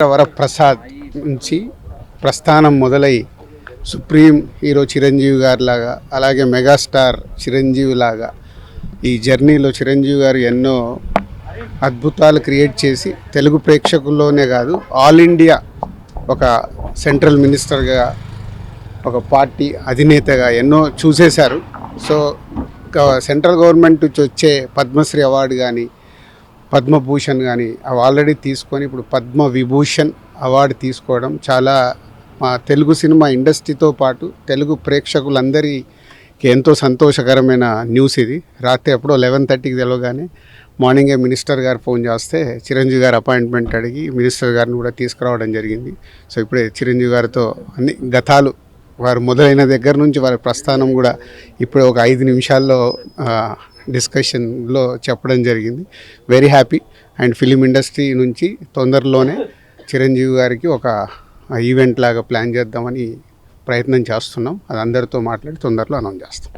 వరప్రసాద్ నుంచి ప్రస్థానం మొదలై సుప్రీం హీరో చిరంజీవి గారి లాగా, అలాగే మెగాస్టార్ చిరంజీవి లాగా ఈ జర్నీలో చిరంజీవి గారు ఎన్నో అద్భుతాలు క్రియేట్ చేసి తెలుగు ప్రేక్షకుల్లోనే కాదు ఆల్ ఇండియా ఒక సెంట్రల్ మినిస్టర్గా, ఒక పార్టీ అధినేతగా ఎన్నో చూసేశారు. సో సెంట్రల్ గవర్నమెంట్ నుంచి వచ్చే పద్మశ్రీ అవార్డు కానీ, పద్మభూషణ్ కానీ అవి ఆల్రెడీ తీసుకొని ఇప్పుడు పద్మ విభూషణ్ అవార్డు తీసుకోవడం చాలా మా తెలుగు సినిమా ఇండస్ట్రీతో పాటు తెలుగు ప్రేక్షకులందరికీ ఎంతో సంతోషకరమైన న్యూస్ ఇది. రాత్రి ఎప్పుడో 11:30కి తెలవగానే మార్నింగే మినిస్టర్ గారు ఫోన్ చేస్తే చిరంజీవి గారు అపాయింట్మెంట్ అడిగి మినిస్టర్ గారిని కూడా తీసుకురావడం జరిగింది. సో ఇప్పుడే చిరంజీవి గారితో అన్ని గతాలు వారు మొదలైన దగ్గర నుంచి వారి ప్రస్థానం కూడా ఇప్పుడు ఒక 5 నిమిషాల్లో డిస్కషన్లో చెప్పడం జరిగింది. Very happy. And film industry నుంచి తొందరలోనే చిరంజీవి గారికి ఒక ఈవెంట్ లాగా ప్లాన్ చేద్దామని ప్రయత్నం చేస్తున్నాం. అది అందరితో మాట్లాడి తొందరలో అనౌన్స్ చేస్తాం.